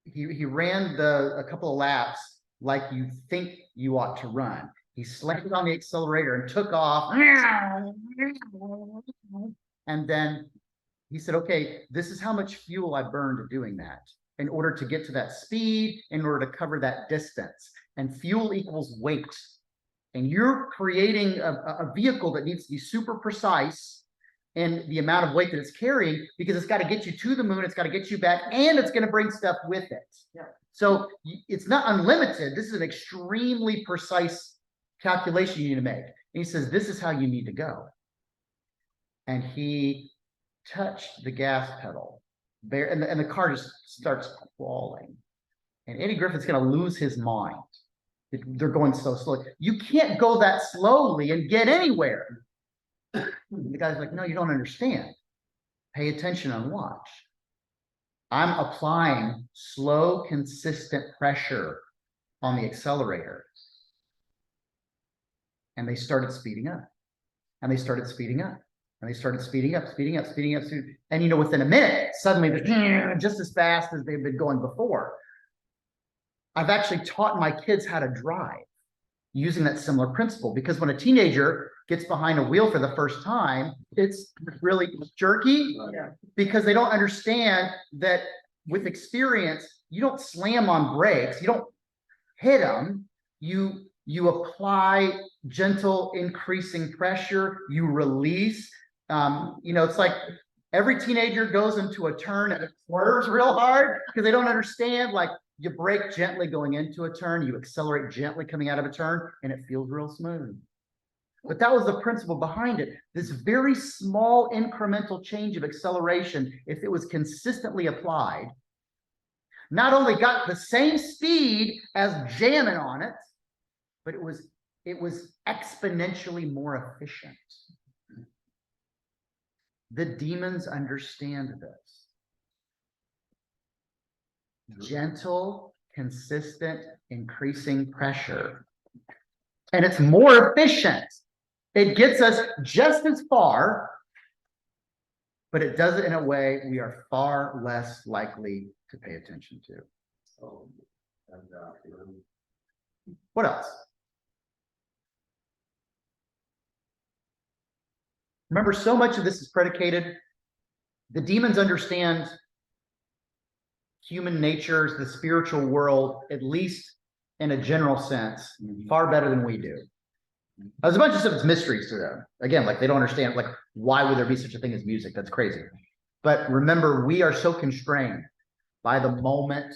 he ran a couple of laps like you think you ought to run. He slammed on the accelerator and took off. And then he said, okay, this is how much fuel I burned doing that in order to get to that speed, in order to cover that distance. And fuel equals weight. And you're creating a vehicle that needs to be super precise in the amount of weight that it's carrying, because it's got to get you to the moon, it's got to get you back, and it's going to bring stuff with it. Yeah. So it's not unlimited. This is an extremely precise calculation you need to make. And he says, this is how you need to go. And he touched the gas pedal there, and the car just starts crawling. And Andy Griffith's going to lose his mind. They're going so slowly. You can't go that slowly and get anywhere. The guy's like, no, you don't understand. Pay attention and watch. I'm applying slow, consistent pressure on the accelerator. And they started speeding up. And they started speeding up. And they started speeding up. And within a minute, suddenly they're just as fast as they've been going before. I've actually taught my kids how to drive. using that similar principle, because when a teenager gets behind a wheel for the first time, it's really jerky Yeah. because they don't understand that with experience, you don't slam on brakes, you don't hit them, you apply gentle increasing pressure, you release. It's like every teenager goes into a turn and it swerves real hard because they don't understand, like, you brake gently going into a turn, you accelerate gently coming out of a turn, and it feels real smooth. But that was the principle behind it. This very small incremental change of acceleration, if it was consistently applied, not only got the same speed as jamming on it, but it was exponentially more efficient. The demons understand this. Gentle, consistent, increasing pressure. And it's more efficient. It gets us just as far, but it does it in a way we are far less likely to pay attention to. So, and, What else? Remember, so much of this is predicated. The demons understand human natures, the spiritual world, at least in a general sense, far better than we do. There's a bunch of stuff that's mysteries to them. Again, like they don't understand, like, why would there be such a thing as music? That's crazy. But remember, we are so constrained by the moment,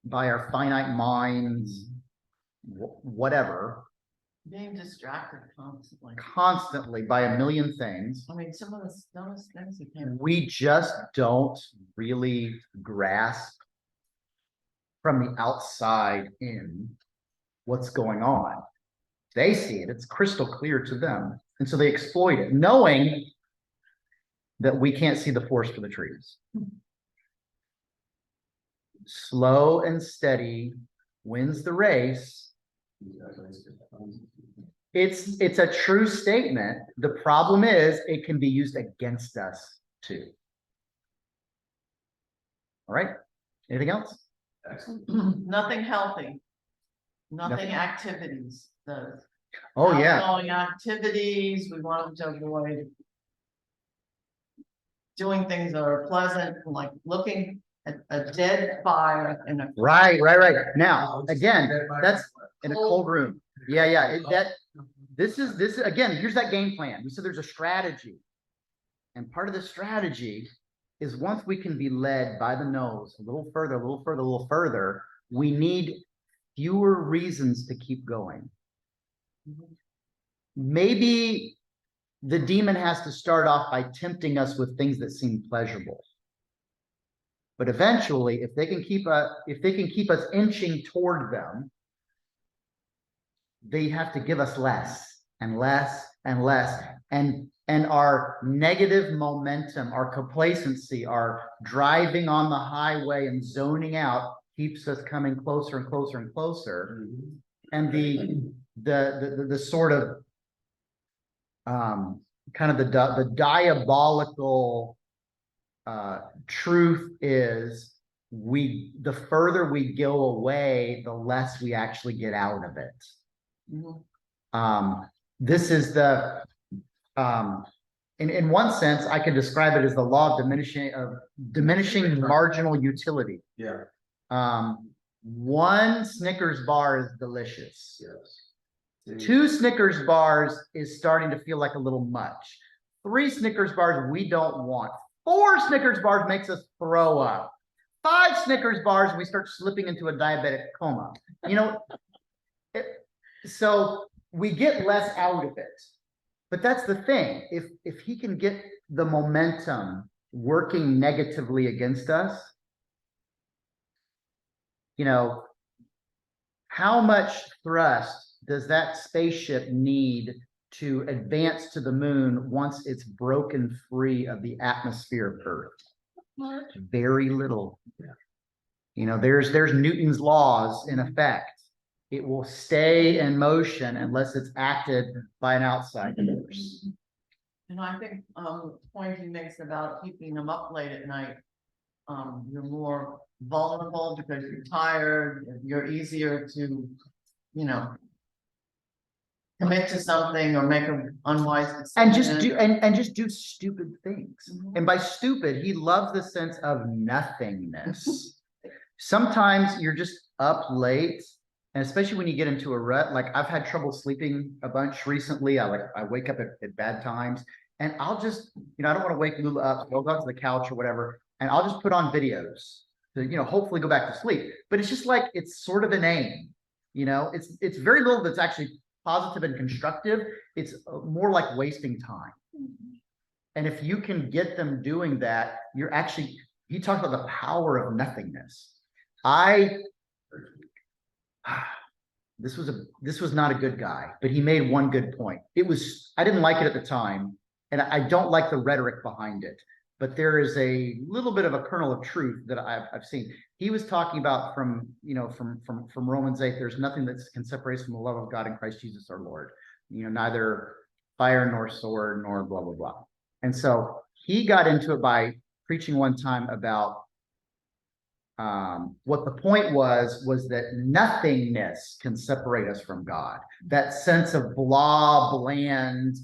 by our finite minds, whatever, Being distracted constantly by a million things. I mean, some of the dumbest things you can. We just don't really grasp from the outside in what's going on. They see it, it's crystal clear to them. And so they exploit it, knowing that we can't see the forest for the trees. Slow and steady wins the race. It's a true statement. The problem is it can be used against us too. All right. Anything else? Nothing healthy. Nothing activities. The Oh yeah. outgoing activities, we want them to avoid doing things that are pleasant, like looking at a dead fire in a. Right. Now, again, that's in a cold room. Yeah. This is again, here's that game plan. We said there's a strategy. And part of the strategy is once we can be led by the nose a little further, we need fewer reasons to keep going. Maybe the demon has to start off by tempting us with things that seem pleasurable. But eventually, if they can keep us inching toward them, they have to give us less and less and less. And our negative momentum, our complacency, our driving on the highway and zoning out keeps us coming closer and closer and closer. And the sort of kind of the diabolical truth is the further we go away, the less we actually get out of it. This is the in one sense, I could describe it as the law of diminishing marginal utility. Yeah. One Snickers bar is delicious. Yes. 2 Snickers bars is starting to feel like a little much. 3 Snickers bars we don't want. 4 Snickers bars makes us throw up. 5 Snickers bars, we start slipping into a diabetic coma. So we get less out of it. But that's the thing. If he can get the momentum working negatively against us, how much thrust does that spaceship need to advance to the moon once it's broken free of the atmosphere of Earth? Very little. There's Newton's laws in effect. It will stay in motion unless it's acted by an outside force. And I think the point he makes about keeping them up late at night, you're more vulnerable because you're tired, you're easier to, commit to something or make an unwise And decision. just do, and just do stupid things. Mhm. And by stupid, he loves the sense of nothingness. Sometimes you're just up late, and especially when you get into a rut, like I've had trouble sleeping a bunch recently. I wake up at bad times, and I'll just, I don't want to wake Lula up, so I'll go out to the couch or whatever, and I'll just put on videos to, hopefully go back to sleep. But it's just like it's sort of an aim, it's very little that's actually positive and constructive. It's more like wasting time. And if you can get them doing that, you're actually, you talk about the power of nothingness. This was not a good guy, but he made one good point. I didn't like it at the time, and I don't like the rhetoric behind it, but there is a little bit of a kernel of truth that I've seen. He was talking about from Romans 8, there's nothing that can separate us from the love of God in Christ Jesus our Lord. Neither fire nor sword nor blah, blah, blah. And so he got into it by preaching one time about what the point was that nothingness can separate us from God. That sense of bland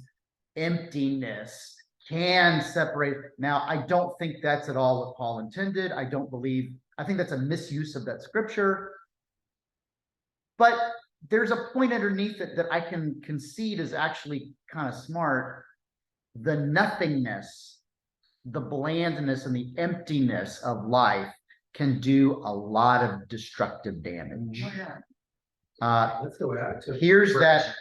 emptiness can separate. Now, I don't think that's at all what Paul intended. I think that's a misuse of that scripture. But there's a point underneath it that I can concede is actually kind of smart. The nothingness, the blandness, and the emptiness of life can do a lot of destructive damage. Oh, yeah. That's the way I took it. Here's that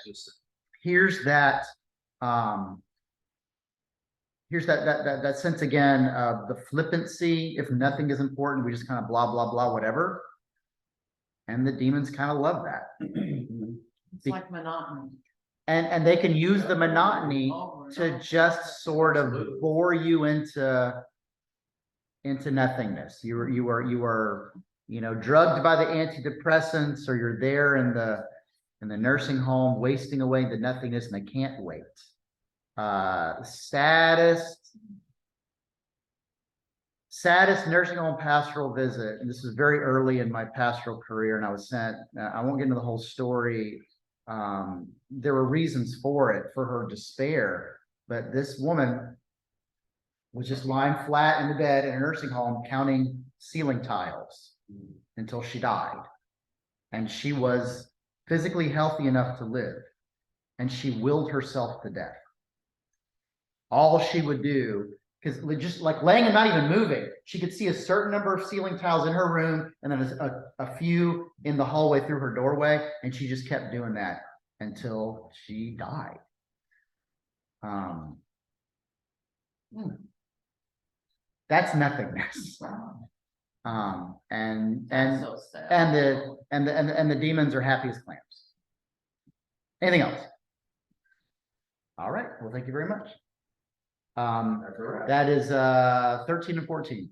sense again of the flippancy. If nothing is important, we just kind of blah, blah, blah, whatever. And the demons kind of love that. It's like monotony. And they can use the monotony to just sort of bore you into nothingness. You are drugged by the antidepressants, or you're there in the nursing home wasting away into nothingness, and they can't wait. Saddest nursing home pastoral visit, and this was very early in my pastoral career, and I was sent. I won't get into the whole story. There were reasons for it, for her despair, but this woman was just lying flat in the bed in a nursing home counting ceiling tiles until she died. And she was physically healthy enough to live, and she willed herself to death. All she would do, because just like laying and not even moving, she could see a certain number of ceiling tiles in her room and then a few in the hallway through her doorway, and she just kept doing that until she died. That's nothingness. And That's so sad. the demons are happy as clams. Anything else? All right. Well, thank you very much. That is 13 and 14.